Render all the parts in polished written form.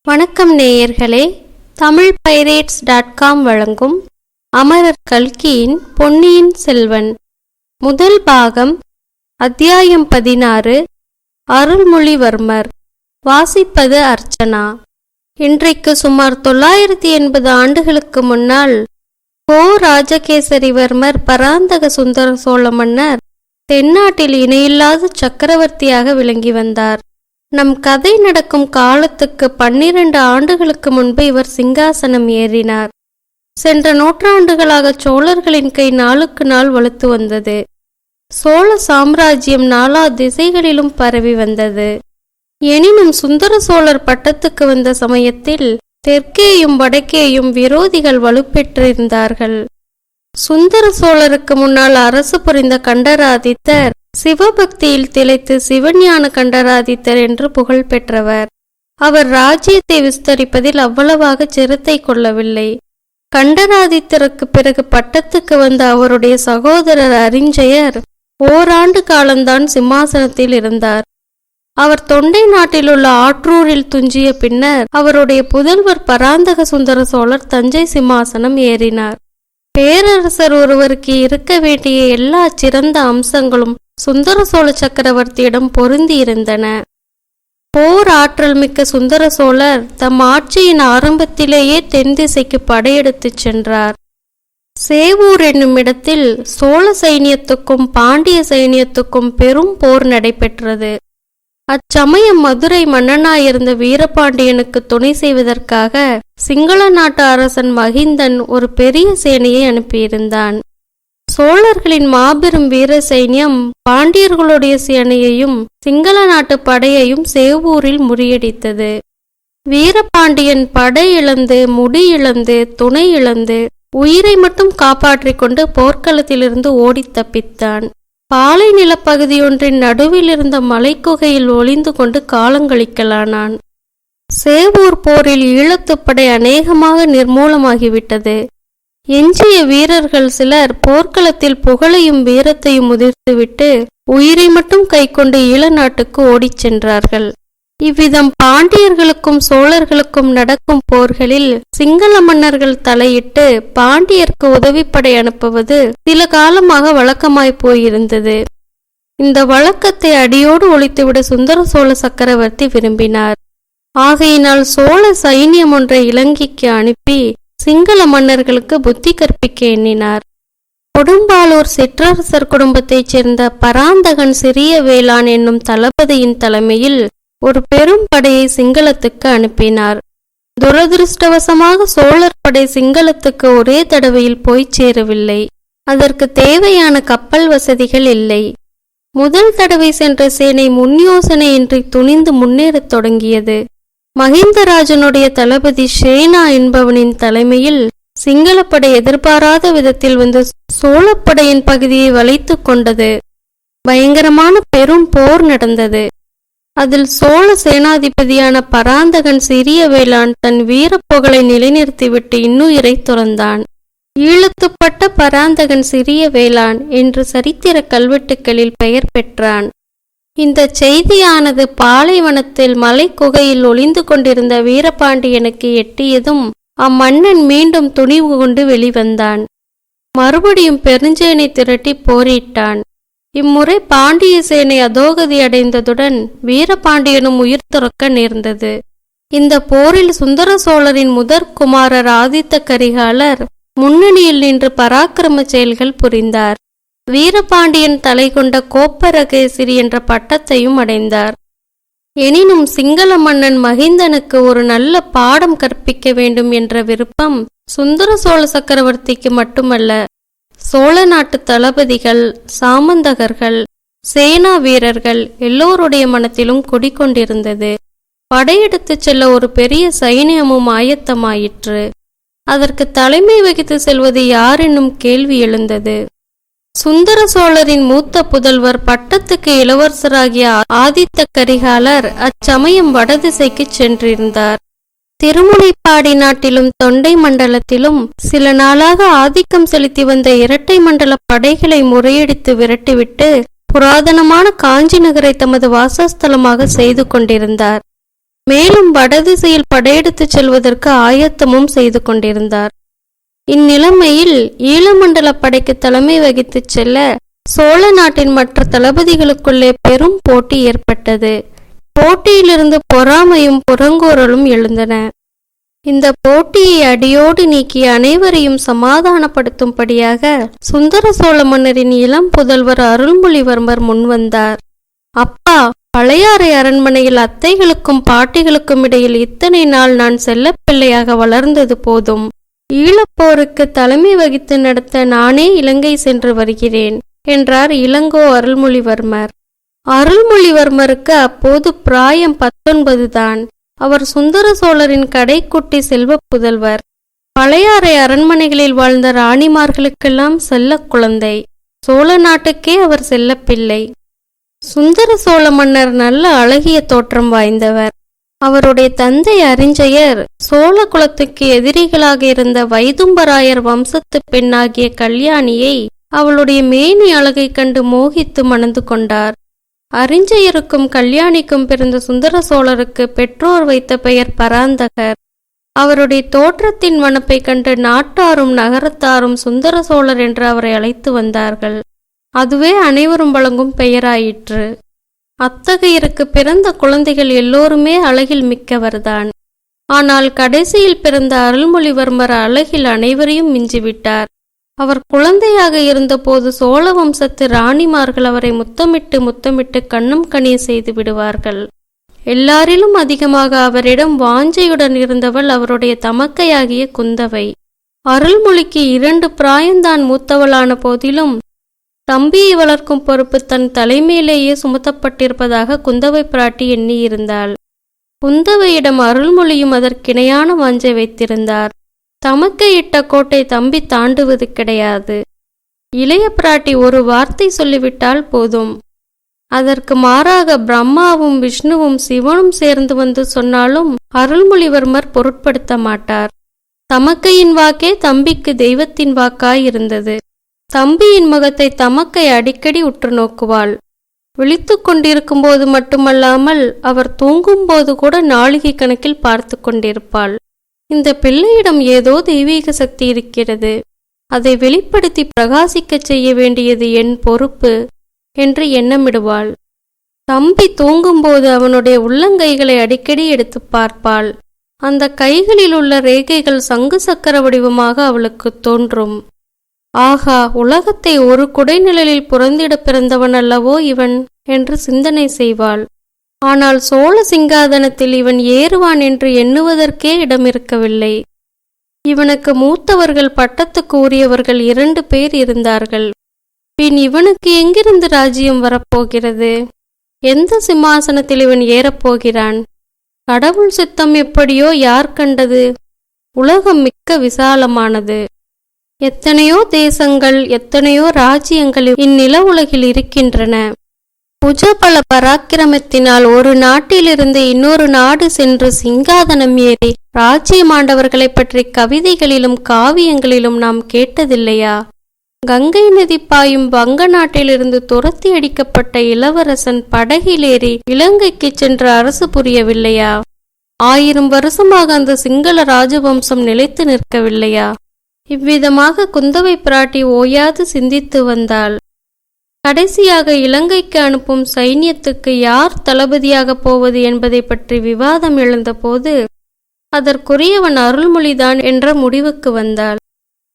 வணக்கம் நேயர்களே, தமிழ்பைரேட்ஸ்.com வழங்கும் அமரர் கல்கியின் பொன்னியின் செல்வன் முதல் பாகம், அத்தியாயம் 16, அருள்மொழிவர்மர். வாசிப்பது அர்ச்சனா. இன்றைக்கு சுமார் 980 ஆண்டுகளுக்கு முன்னால் ராஜகேசரிவர்மர் பராந்தக சுந்தர சோழ மன்னர் தென்னாட்டில் இணையில்லாத சக்கரவர்த்தியாக விளங்கி வந்தார். நம் கதை நடக்கும் காலத்துக்கு 12 ஆண்டுகளுக்கு முன்பு இவர் சிங்காசனம் ஏறினார். சென்ற நூற்றாண்டுகளாக சோழர்களின் கை நாளுக்கு நாள் வலுத்து வந்தது. சோழ சாம்ராஜ்யம் நாலா திசைகளிலும் பரவி வந்தது. எனினும் சுந்தர சோழர் பட்டத்துக்கு வந்த சமயத்தில் தெற்கேயும் வடக்கேயும் விரோதிகள் வலுப்பெற்றிருந்தார்கள். சுந்தர சோழருக்கு முன்னால் அரசு புரிந்த கண்டராதித்தர் சிவபக்தியில் திளைத்து சிவஞான கண்டராதித்தர் என்று புகழ் பெற்றவர். அவர் ராஜ்யத்தை விஸ்தரிப்பதில் அவ்வளவாக சிரத்தை கொள்ளவில்லை. கண்டராதித்தருக்கு பிறகு பட்டத்துக்கு வந்த அவருடைய சகோதரர் அரிஞ்சயர் ஓராண்டு காலம்தான் சிம்மாசனத்தில் இருந்தார். அவர் தொண்டை நாட்டில் உள்ள ஆற்றூரில் துஞ்சிய பின்னர் அவருடைய புதல்வர் பராந்தக சுந்தர சோழர் தஞ்சை சிம்மாசனம் ஏறினார். பேரரசர் ஒருவருக்கு இருக்க வேண்டிய எல்லா சிறந்த அம்சங்களும் சுந்தர சோழ சக்கரவர்த்தியிடம் பொருந்தி இருந்தன. போர் ஆற்றல் மிக்க சுந்தர சோழர் தம் ஆட்சியின் ஆரம்பத்திலேயே தென் திசைக்கு படையெடுத்துச் சென்றார். சேவூர் என்னும் இடத்தில் சோழ சைனியத்துக்கும் பாண்டிய சைனியத்துக்கும் பெரும் போர் நடைபெற்றது. அச்சமயம் மதுரை மன்னனாயிருந்த வீரபாண்டியனுக்கு துணை செய்வதற்காக சிங்கள நாட்டு அரசன் மகிந்தன் ஒரு பெரிய சேனையை அனுப்பியிருந்தான். சோழர்களின் மாபெரும் வீர சைன்யம் பாண்டியர்களுடைய சேனையையும் சிங்கள நாட்டு படையையும் சேவூரில் முறியடித்தது. வீரபாண்டியன் படை இழந்து, முடி இழந்து, துணை இழந்து, உயிரை மட்டும் காப்பாற்றிக் கொண்டு போர்க்களத்திலிருந்து ஓடி தப்பித்தான். பாலை நிலப்பகுதியொன்றின் நடுவில் இருந்த மலைக்குகையில் ஒளிந்து கொண்டு காலங்கழிக்கலானான். சேவூர் போரில் ஈழத்துப்படை அநேகமாக நிர்மூலமாகிவிட்டது. எஞ்சிய வீரர்கள் சிலர் போர்க்களத்தில் புகழையும் வீரத்தையும் முதிர்த்துவிட்டு உயிரை மட்டும் கைக்கொண்டு ஈழ நாட்டுக்கு ஓடிச் சென்றார்கள். இவ்விதம் பாண்டியர்களுக்கும் சோழர்களுக்கும் நடக்கும் போர்களில் சிங்கள மன்னர்கள் தலையிட்டு பாண்டியருக்கு உதவிப்படை அனுப்புவது சில காலமாக வழக்கமாய் போயிருந்தது. இந்த வழக்கத்தை அடியோடு ஒழித்துவிட சுந்தர சோழ சக்கரவர்த்தி விரும்பினார். ஆகையினால் சோழ சைன்யம் ஒன்றை இலங்கைக்கு அனுப்பி சிங்கள மன்னர்களுக்கு புத்தி கற்பிக்க எண்ணினார். கொடும்பாளூர் சிற்றரசர் குடும்பத்தைச் சேர்ந்த பராந்தகன் சிறிய வேளான் என்னும் தளபதியின் தலைமையில் ஒரு பெரும் படையை சிங்களத்துக்கு அனுப்பினார். துரதிருஷ்டவசமாக சோழர் படை சிங்களத்துக்கு ஒரே தடவையில் போய் சேரவில்லை. அதற்கு தேவையான கப்பல் வசதிகள் இல்லை. முதல் தடவை சென்ற சேனை முன் யோசனையின்றி துணிந்து முன்னேறத் தொடங்கியது. மகிந்தராஜனுடைய தளபதி ஷேனா என்பவனின் தலைமையில் சிங்களப்படை எதிர்பாராத விதத்தில் வந்து சோழப்படையின் பகுதியை வளைத்து கொண்டது. பயங்கரமான பெரும் போர் நடந்தது. அதில் சோழ சேனாதிபதியான பராந்தகன் சிறிய வேளான் தன் வீரப்புகழை நிலைநிறுத்திவிட்டு இன்னுயிரை துறந்தான். ஈழத்துப்பட்ட பராந்தகன் சிறிய வேளான் என்று சரித்திர கல்வெட்டுக்களில் பெயர் பெற்றான். இந்த செய்தியானது பாலைவனத்தில் மலைக்குகையில் ஒளிந்து கொண்டிருந்த வீரபாண்டியனுக்கு எட்டியதும் அம்மன்னன் மீண்டும் துணிவு கொண்டு வெளிவந்தான். மறுபடியும் பெருஞ்சேனை திரட்டி போரிட்டான். இம்முறை பாண்டிய சேனை அதோகதி அடைந்ததுடன் வீரபாண்டியனும் உயிர் துறக்க நேர்ந்தது. இந்த போரில் சுந்தர சோழரின் முதற் குமாரர் ஆதித்த கரிகாலர் முன்னணியில் நின்று பராக்கிரம செயல்கள் புரிந்தார். வீரபாண்டியன் தலை கொண்ட கோப்பரகேசரி என்ற பட்டத்தையும் அடைந்தார். எனினும் சிங்கள மன்னன் மகிந்தனுக்கு ஒரு நல்ல பாடம் கற்பிக்க வேண்டும் என்ற விருப்பம் சுந்தர சோழ சக்கரவர்த்திக்கு மட்டுமல்ல, சோழ நாட்டு தளபதிகள், சாமந்தகர்கள், சேனா வீரர்கள் எல்லோருடைய மனத்திலும் குடிக்கொண்டிருந்தது. படையெடுத்துச் செல்ல ஒரு பெரிய சைனியமும் ஆயத்தமாயிற்று. அதற்கு தலைமை வகித்து செல்வது யார் என்னும் கேள்வி எழுந்தது. சுந்தர சோழரின் மூத்த புதல்வர் பட்டத்துக்கு இளவரசராகிய ஆதித்த கரிகாலர் அச்சமயம் வடதிசைக்கு சென்றிருந்தார். திருமுனைப்பாடி நாட்டிலும் தொண்டை மண்டலத்திலும் சில நாளாக ஆதிக்கம் செலுத்தி வந்த இரட்டை மண்டல படைகளை முறையடித்து விரட்டிவிட்டு புராதனமான காஞ்சி நகரை தமது வாசஸ்தலமாக செய்து கொண்டிருந்தார். மேலும் வடதிசையில் படையெடுத்துச் செல்வதற்கு ஆயத்தமும் செய்து கொண்டிருந்தார். இந்நிலைமையில் ஈழமண்டல படைக்கு தலைமை வகித்துச் செல்ல சோழ நாட்டின் மற்ற தளபதிகளுக்குள்ளே பெரும் போட்டி ஏற்பட்டது. போட்டியிலிருந்து பொறாமையும் புறங்கூறலும் எழுந்தன. இந்த போட்டியை அடியோடு நீக்கி அனைவரையும் சமாதானப்படுத்தும்படியாக சுந்தர சோழ மன்னரின் இளம் புதல்வர் அருள்மொழிவர்மர் முன்வந்தார். அப்பா, பழையாறை அரண்மனையில் அத்தைகளுக்கும் பாட்டிகளுக்கும் இடையில் இத்தனை நாள் நான் செல்லப்பிள்ளையாக வளர்ந்தது போதும். ஈழப்போருக்கு தலைமை வகித்து நடத்த நானே இலங்கை சென்று வருகிறேன் என்றார் இளங்கோ அருள்மொழிவர்மர். அருள்மொழிவர்மருக்கு அப்போது பிராயம் 19 தான். அவர் சுந்தர சோழரின் கடைக்குட்டி செல்வ புதல்வர். பழையாறை அரண்மனைகளில் வாழ்ந்த ராணிமார்களுக்கெல்லாம் செல்ல குழந்தை. சோழ நாட்டுக்கே அவர் செல்லப்பிள்ளை. சுந்தர சோழ மன்னர் நல்ல அழகிய தோற்றம் வாய்ந்தவர். அவருடைய தந்தை அரிஞ்சயர் சோழ குலத்துக்கு எதிரிகளாக இருந்த வைதும்பராயர் வம்சத்து பெண்ணாகிய கல்யாணியை அவளுடைய மேனி அழகை கண்டு மோகித்து மணந்து கொண்டார். அரிஞ்சயருக்கும் கல்யாணிக்கும் பிறந்த சுந்தர சோழருக்கு பெற்றோர் வைத்த பெயர் பராந்தகர். அவருடைய தோற்றத்தின் வனப்பை கண்டு நாட்டாரும் நகரத்தாரும் சுந்தர சோழர் என்று அவரை அழைத்து வந்தார்கள். அதுவே அனைவரும் வழங்கும் பெயராயிற்று. அத்தகையருக்கு பிறந்த குழந்தைகள் எல்லோருமே அழகில் மிக்கவர்தான். ஆனால் கடைசியில் பிறந்த அருள்மொழிவர்மர் அழகில் அனைவரையும் மிஞ்சிவிட்டார். அவர் குழந்தையாக இருந்தபோது சோழ வம்சத்து ராணிமார்கள் அவரை முத்தமிட்டு முத்தமிட்டு கண்ணும் கனிய செய்து விடுவார்கள். எல்லாரிலும் அதிகமாக அவரிடம் வாஞ்சையுடன் இருந்தவள் அவருடைய தமக்கையாகிய குந்தவை. அருள்மொழிக்கு 2 பிராயந்தான் மூத்தவளான போதிலும் தம்பியை வளர்க்கும் பொறுப்பு தன் தலைமையிலேயே சுமத்தப்பட்டிருப்பதாக குந்தவை பிராட்டி எண்ணியிருந்தாள். குந்தவையிடம் அருள்மொழியும் அதற்கிணையான வாஞ்சை வைத்திருந்தார். தமக்கையிட்ட கோட்டை தம்பி தாண்டுவது கிடையாது. இளைய பிராட்டி ஒரு வார்த்தை சொல்லிவிட்டால் போதும். அதற்கு மாறாக பிரம்மாவும் விஷ்ணுவும் சிவனும் சேர்ந்து வந்து சொன்னாலும் அருள்மொழிவர்மர் பொருட்படுத்த மாட்டார். தமக்கையின் வாக்கே தம்பிக்கு தெய்வத்தின் வாக்காய் இருந்தது. தம்பியின் முகத்தை தமக்கை அடிக்கடி உற்று நோக்குவாள். விழித்து கொண்டிருக்கும் போது மட்டுமல்லாமல் அவர் தூங்கும்போது கூட நாழிகை கணக்கில் பார்த்து கொண்டிருப்பாள். இந்த பிள்ளையிடம் ஏதோ தெய்வீக சக்தி இருக்கிறது, அதை வெளிப்படுத்தி பிரகாசிக்கச் செய்ய வேண்டியது என் பொறுப்பு என்று எண்ணமிடுவாள். தம்பி தூங்கும்போது அவனுடைய உள்ளங்கைகளை அடிக்கடி எடுத்து பார்ப்பாள். அந்த கைகளில் உள்ள ரேகைகள் சங்கு சக்கர வடிவமாக அவளுக்கு தோன்றும். ஆகா, உலகத்தை ஒரு குடைநிழலில் புறந்திட பிறந்தவன் அல்லவோ இவன் என்று சிந்தனை செய்வாள். ஆனால் சோழ சிங்காதனத்தில் இவன் ஏறுவான் என்று எண்ணுவதற்கே இடம் இருக்கவில்லை. இவனுக்கு மூத்தவர்கள், பட்டத்துக்கு உரியவர்கள் 2 பேர் இருந்தார்கள். பின் இவனுக்கு எங்கிருந்து ராஜ்யம் வரப்போகிறது? எந்த சிம்மாசனத்தில் இவன் ஏறப்போகிறான்? கடவுள் சித்தம் எப்படியோ யார் கண்டது? உலகம் மிக்க விசாலமானது. எத்தனையோ தேசங்கள், எத்தனையோ ராஜ்யங்கள் இந்நில உலகில் இருக்கின்றன. புஜபல பராக்கிரமத்தினால் ஒரு நாட்டிலிருந்து இன்னொரு நாடு சென்று சிங்காதனம் ஏறி ராஜ்யமாண்டவர்களை பற்றி கவிதைகளிலும் காவியங்களிலும் நாம் கேட்டதில்லையா? கங்கை நதி பாயும் வங்க நாட்டிலிருந்து துரத்தி அடிக்கப்பட்ட இளவரசன் படகிலேறி இலங்கைக்கு சென்று அரசு புரியவில்லையா? 1000 வருஷமாக அந்த சிங்கள ராஜவம்சம் நிலைத்து நிற்கவில்லையா? இவ்விதமாக குந்தவை பிராட்டி ஓயாது சிந்தித்து வந்தாள். கடைசியாக இலங்கைக்கு அனுப்பும் சைன்யத்துக்கு யார் தளபதியாக போவது என்பதை பற்றி விவாதம் எழுந்தபோது அதற்குரியவன் அருள்மொழிதான் என்ற முடிவுக்கு வந்தாள்.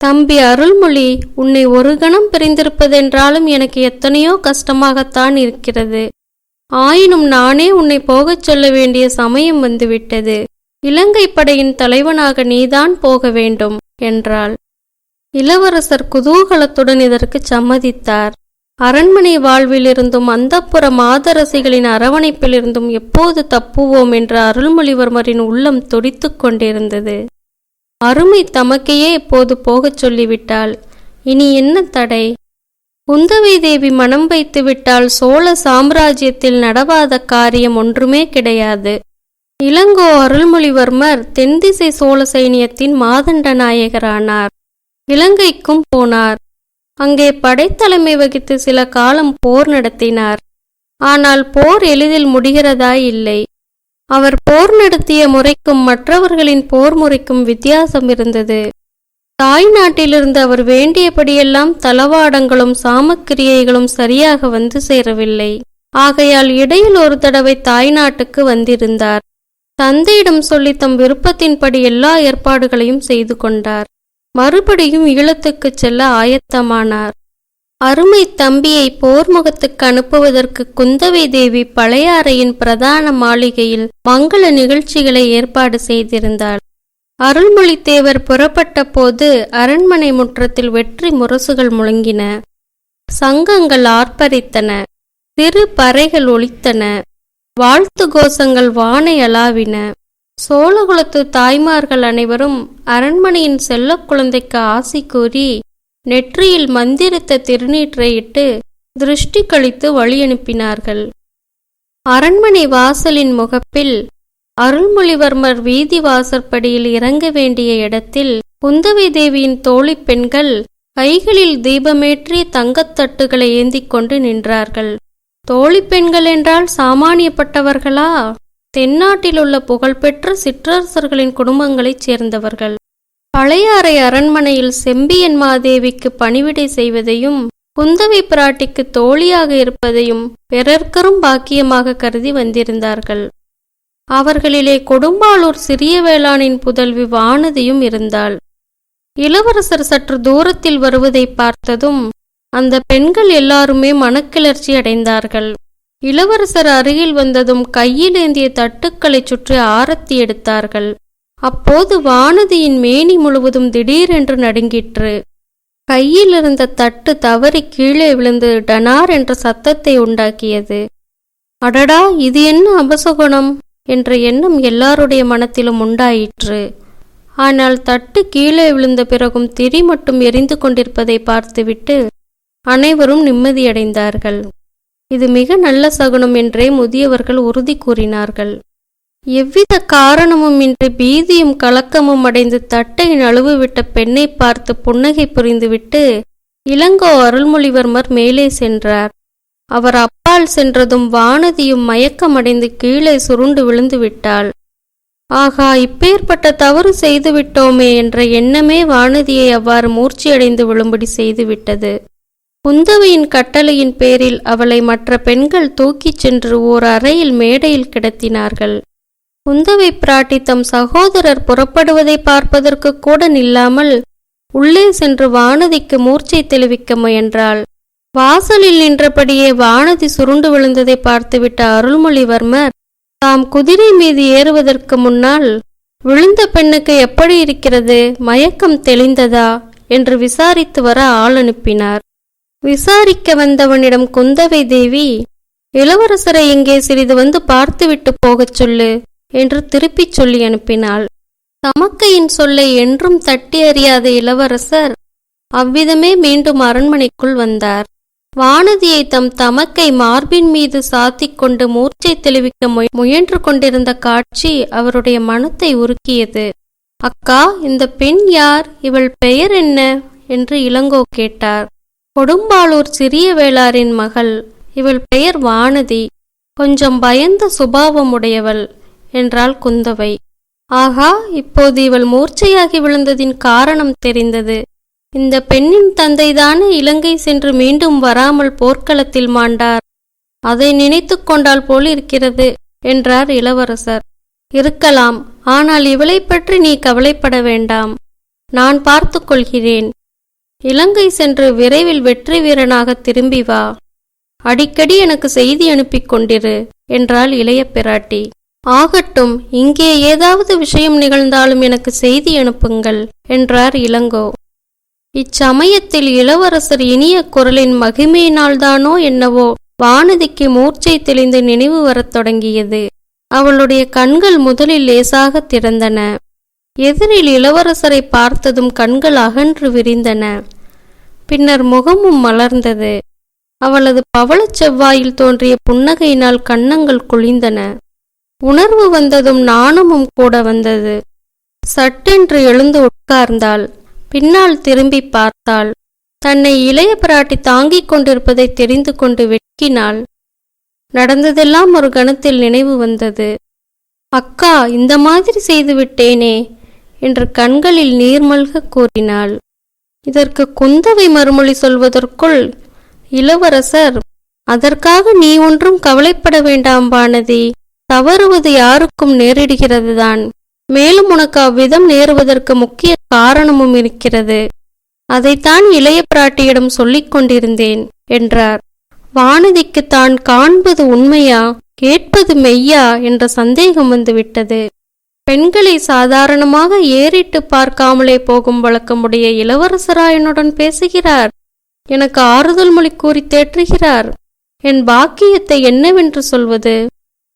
தம்பி அருள்மொழி, உன்னை ஒரு கணம் பிரிந்திருப்பதென்றாலும் எனக்கு எத்தனையோ கஷ்டமாகத்தான் இருக்கிறது. ஆயினும் நானே உன்னை போகச் சொல்ல வேண்டிய சமயம் வந்துவிட்டது. இலங்கை படையின் தலைவனாக நீதான் போக வேண்டும் என்றாள். இளவரசர் குதூகலத்துடன் இதற்கு சம்மதித்தார். அரண்மனை வாழ்விலிருந்தும் அந்தப்புற மாதரசிகளின் அரவணைப்பிலிருந்தும் எப்போது தப்புவோம் என்ற அருள்மொழிவர்மரின் உள்ளம் துடித்து கொண்டிருந்தது. அருமை தமக்கையே இப்போது போகச் சொல்லிவிட்டாள். இனி என்ன தடை? குந்தவை தேவி மனம் வைத்து விட்டால் சோழ சாம்ராஜ்யத்தில் நடவாத காரியம் ஒன்றுமே கிடையாது. இளங்கோ அருள்மொழிவர்மர் தென்திசை சோழ சைனியத்தின் மாதண்ட நாயகரானார். இலங்கைக்கும் போனார். அங்கே படைத்தலைமை வகித்து சில காலம் போர் நடத்தினார். ஆனால் போர் எளிதில் முடிகிறதா இல்லை. அவர் போர் நடத்திய முறைக்கும் மற்றவர்களின் போர் முறைக்கும் வித்தியாசம் இருந்தது. தாய் நாட்டிலிருந்து அவர் வேண்டியபடியெல்லாம் தளவாடங்களும் சாமக்கிரியைகளும் சரியாக வந்து சேரவில்லை. ஆகையால் இடையில் ஒரு தடவை தாய் நாட்டுக்கு வந்திருந்தார். தந்தையிடம் சொல்லி தம் விருப்பத்தின்படி எல்லா ஏற்பாடுகளையும் செய்து கொண்டார். மறுபடியும் ஈழத்துக்கு செல்ல ஆயத்தமானார். அருமை தம்பியை போர்முகத்துக்கு அனுப்புவதற்கு குந்தவை தேவி பழையாறையின் பிரதான மாளிகையில் மங்கள நிகழ்ச்சிகளை ஏற்பாடு செய்திருந்தாள். அருள்மொழித்தேவர் புறப்பட்ட போது அரண்மனை முற்றத்தில் வெற்றி முரசுகள் முழங்கின. சங்கங்கள் ஆர்ப்பரித்தன. சிறு பறைகள் ஒலித்தன. வாழ்த்து கோஷங்கள் வானை அளாவின. சோழகுலத்து தாய்மார்கள் அனைவரும் அரண்மனையின் செல்ல குழந்தைக்கு ஆசி கூறி நெற்றியில் மந்திரித்த திருநீற்றை இட்டு திருஷ்டி கழித்து வழி அனுப்பினார்கள். அரண்மனை வாசலின் முகப்பில் அருள்மொழிவர்மர் வீதி வாசற்படியில் இறங்க வேண்டிய இடத்தில் குந்தவை தேவியின் தோழி பெண்கள் கைகளில் தீபமேற்றிய தங்கத்தட்டுகளை ஏந்திக் கொண்டு நின்றார்கள். தோழி பெண்கள் என்றால் சாமானியப்பட்டவர்களா? தென்னாட்டில் உள்ள புகழ்பெற்ற சிற்றரசர்களின் குடும்பங்களைச் சேர்ந்தவர்கள். பழையாறை அரண்மனையில் செம்பியன் மாதேவிக்கு பணிவிடை செய்வதையும் குந்தவை பிராட்டிக்கு தோழியாக இருப்பதையும் பிறர்க்கரும் பாக்கியமாக கருதி வந்திருந்தார்கள். அவர்களிலே கொடும்பாளூர் சிறிய வேளானின் புதல்வி வானதியும் இருந்தாள். இளவரசர் சற்று தூரத்தில் வருவதை பார்த்ததும் அந்த பெண்கள் எல்லாருமே மனக்கிளர்ச்சி அடைந்தார்கள். இளவரசர் அருகில் வந்ததும் கையில் ஏந்திய தட்டுக்களை சுற்றி ஆரத்தி எடுத்தார்கள். அப்போது வானதியின் மேனி முழுவதும் திடீரென்று நடுங்கிற்று. கையில் இருந்த தட்டு தவறி கீழே விழுந்து டனார் என்ற சத்தத்தை உண்டாக்கியது. அடடா, இது என்ன அபசகுணம் என்ற எண்ணம் எல்லாருடைய மனத்திலும் உண்டாயிற்று. ஆனால் தட்டு கீழே விழுந்த பிறகும் திரி மட்டும் எரிந்து கொண்டிருப்பதை பார்த்துவிட்டு அனைவரும் நிம்மதியடைந்தார்கள். இது மிக நல்ல சகுனம் என்றே முதியவர்கள் உறுதி கூறினார்கள். எவ்வித காரணமும் இன்றி பீதியும் கலக்கமும் அடைந்து தட்டை நழுவுவிட்ட பெண்ணை பார்த்து புன்னகை புரிந்துவிட்டு இளங்கோ அருள்மொழிவர்மர் மேலே சென்றார். அவர் அப்பால் சென்றதும் வானதியும் மயக்கமடைந்து கீழே சுருண்டு விழுந்து விட்டாள். ஆகா, இப்பேற்பட்ட தவறு செய்துவிட்டோமே என்ற எண்ணமே வானதியை அவ்வாறு மூர்ச்சியடைந்து விழும்படி செய்துவிட்டது. குந்தவையின் கட்டளையின் பேரில் அவளை மற்ற பெண்கள் தூக்கிச் சென்று ஓர் அறையில் மேடையில் கிடத்தினார்கள். குந்தவை பிராட்டி தம் சகோதரர் புறப்படுவதை பார்ப்பதற்கு கூட நில்லாமல் உள்ளே சென்று வானதிக்கு மூர்ச்சை தெளிவிக்க முயன்றாள். வாசலில் நின்றபடியே வானதி சுருண்டு விழுந்ததை பார்த்துவிட்ட அருள்மொழிவர்மர் தாம் குதிரை மீது ஏறுவதற்கு முன்னால் விழுந்த பெண்ணுக்கு எப்படி இருக்கிறது, மயக்கம் தெளிந்ததா என்று விசாரித்து வர ஆள் அனுப்பினார். விசாரிக்க வந்தவனிடம் குந்தவை தேவி, இளவரசரை இங்கே சிறிது வந்து பார்த்துவிட்டு போகச் சொல்லு என்று திருப்பிச் சொல்லி அனுப்பினாள். தமக்கையின் சொல்லை என்றும் தட்டி அறியாத இளவரசர் அவ்விதமே மீண்டும் அரண்மனைக்குள் வந்தார். வானதியை தம் தமக்கை மார்பின் மீது சாத்திக் கொண்டு மூர்ச்சை தெளிவிக்க முயன்று கொண்டிருந்த காட்சி அவருடைய மனத்தை உருக்கியது. அக்கா, இந்த பெண் யார்? இவள் பெயர் என்ன என்று இளங்கோ கேட்டார். கொடும்பாளூர் சிறிய வேளாரின் மகள். இவள் பெயர் வானதி. கொஞ்சம் பயந்த சுபாவமுடையவள் என்றாள் குந்தவை. ஆகா, இப்போது இவள் மூர்ச்சையாகி விழுந்ததின் காரணம் தெரிந்தது. இந்த பெண்ணின் தந்தைதானே இலங்கை சென்று மீண்டும் வராமல் போர்க்களத்தில் மாண்டார். அதை நினைத்து கொண்டால் போல் இருக்கிறது என்றார் இளவரசர். இருக்கலாம், ஆனால் இவளை பற்றி நீ கவலைப்பட வேண்டாம். நான் பார்த்து கொள்கிறேன். இலங்கை சென்று விரைவில் வெற்றி வீரனாக திரும்பி வா. அடிக்கடி எனக்கு செய்தி அனுப்பிக் கொண்டிரு என்றாள் இளைய பிராட்டி. ஆகட்டும், இங்கே ஏதாவது விஷயம் நிகழ்ந்தாலும் எனக்கு செய்தி அனுப்புங்கள் என்றார் இளங்கோ. இச்சமயத்தில் இளவரசர் இனிய குரலின் மகிமையினால்தானோ என்னவோ வானதிக்கு மூர்ச்சை தெளிந்து நினைவு வரத் தொடங்கியது. அவளுடைய கண்கள் முதலில் லேசாக திறந்தன. எதிரில் இளவரசரை பார்த்ததும் கண்கள் அகன்று விரிந்தன. பின்னர் முகமும் மலர்ந்தது. அவளது பவளச் செவ்வாயில் தோன்றிய புன்னகையினால் கன்னங்கள் குளிந்தன. உணர்வு வந்ததும் நாணமும் கூட வந்தது. சட்டென்று எழுந்து உட்கார்ந்தாள். பின்னால் திரும்பி பார்த்தாள். தன்னை இளைய பிராட்டி தாங்கிக் கொண்டிருப்பதை தெரிந்து கொண்டு வெட்கினாள். நடந்ததெல்லாம் ஒரு கணத்தில் நினைவு வந்தது. அக்கா, இந்த மாதிரி செய்து விட்டேனே என்று கண்களில் நீர்மல்க கூறினாள். இதற்கு குந்தவை மறுமொழி சொல்வதற்குள் இளவரசர், அதற்காக நீ ஒன்றும் கவலைப்பட வேண்டாம் வானதி, தவறுவது யாருக்கும் நேரிடுகிறதுதான். மேலும் உனக்கு அவ்விதம் நேருவதற்கு முக்கிய காரணமும் இருக்கிறது. அதைத்தான் இளைய பிராட்டியிடம் சொல்லிக் கொண்டிருந்தேன் என்றார். வானதிக்கு தான் காண்பது உண்மையா கேட்பது மெய்யா என்ற சந்தேகம் வந்துவிட்டது. பெண்களை சாதாரணமாக ஏறிட்டு பார்க்காமலே போகும் வழக்கமுடைய இளவரசரா என்னுடன் பேசுகிறார்? எனக்கு ஆறுதல் மொழி கூறி தேற்றுகிறார். என் பாக்கியத்தை என்னவென்று சொல்வது?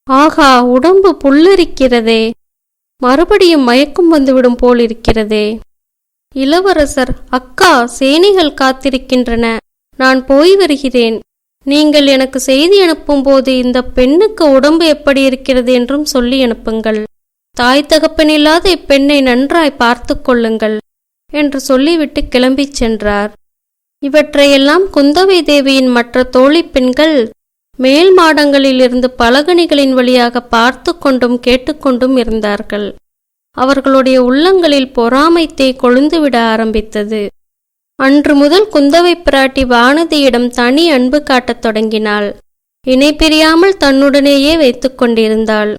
ஆகா, உடம்பு புல்லரிக்கிறதே, மறுபடியும் மயக்கம் வந்துவிடும் போலிருக்கிறதே. இளவரசர், அக்கா, சேனைகள் காத்திருக்கின்றன, நான் போய் வருகிறேன். நீங்கள் எனக்கு செய்தி அனுப்பும் போது இந்த பெண்ணுக்கு உடம்பு எப்படி இருக்கிறது என்றும் சொல்லி அனுப்புங்கள். தாய் தகப்பனில்லாத இப்பெண்ணை நன்றாய் பார்த்து கொள்ளுங்கள் என்று சொல்லிவிட்டு கிளம்பிச் சென்றார். இவற்றையெல்லாம் குந்தவை தேவியின் மற்ற தோழி பெண்கள் மேல் மாடங்களிலிருந்து பலகணிகளின் வழியாக பார்த்து கொண்டும் கேட்டுக்கொண்டும் இருந்தார்கள். அவர்களுடைய உள்ளங்களில் பொறாமைத்தை கொழுந்துவிட ஆரம்பித்தது. அன்று முதல் குந்தவை பிராட்டி வானதியிடம் தனி அன்பு காட்டத் தொடங்கினாள். இணை பிரியாமல் தன்னுடனேயே வைத்து கொண்டிருந்தாள்.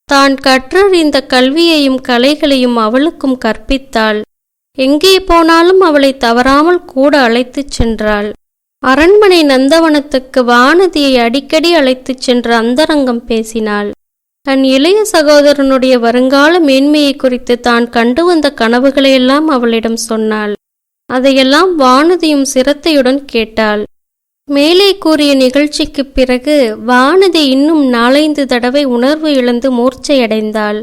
தான் கற்றறிந்த கல்வியையும் கலைகளையும் அவளுக்கும் கற்பித்தாள். எங்கே போனாலும் அவளை தவறாமல் கூட அழைத்துச் சென்றாள். அரண்மனை நந்தவனத்துக்கு வானதியை அடிக்கடி அழைத்துச் சென்ற அந்தரங்கம் பேசினாள். தன் இளைய சகோதரனுடைய வருங்கால மேன்மையை குறித்து தான் கண்டு வந்த கனவுகளையெல்லாம் அவளிடம் சொன்னாள். அதையெல்லாம் வானதியும் சிரத்தையுடன் கேட்டாள். மேலே கூறிய நிகழ்ச்சிக்குப் பிறகு வானதி இன்னும் 4-5 தடவை உணர்வு இழந்து மூர்ச்சையடைந்தாள்.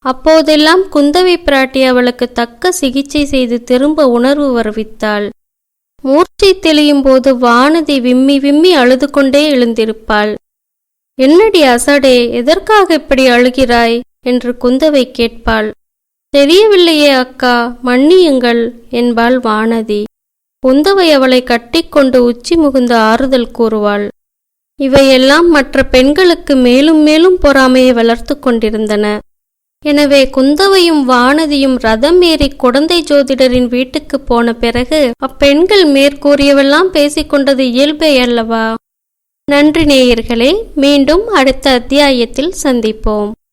அப்போதெல்லாம் குந்தவை பிராட்டி அவளுக்கு தக்க சிகிச்சை செய்து திரும்ப உணர்வு வருவித்தாள். மூர்ச்சை தெளியும் போது வானதி விம்மி விம்மி அழுது கொண்டே எழுந்திருப்பாள். என்னடி அசடே, எதற்காக இப்படி அழுகிறாய் என்று குந்தவை கேட்பாள். தெரியவில்லையே அக்கா, மன்னியுங்கள் என்பாள் வானதி. குந்தவை அவளை கட்டிக்கொண்டு உச்சி முகுந்த ஆறுதல் கூறுவாள். இவையெல்லாம் மற்ற பெண்களுக்கு மேலும் மேலும் பொறாமையை வளர்த்து கொண்டிருந்தன. எனவே குந்தவையும் வானதியும் ரதம் ஏறி குடந்தை ஜோதிடரின் வீட்டுக்கு போன பிறகு அப்பெண்கள் மேற்கூறியவெல்லாம் பேசிக்கொண்டது இயல்பே அல்லவா? நன்றி நேயர்களே, மீண்டும் அடுத்த அத்தியாயத்தில் சந்திப்போம்.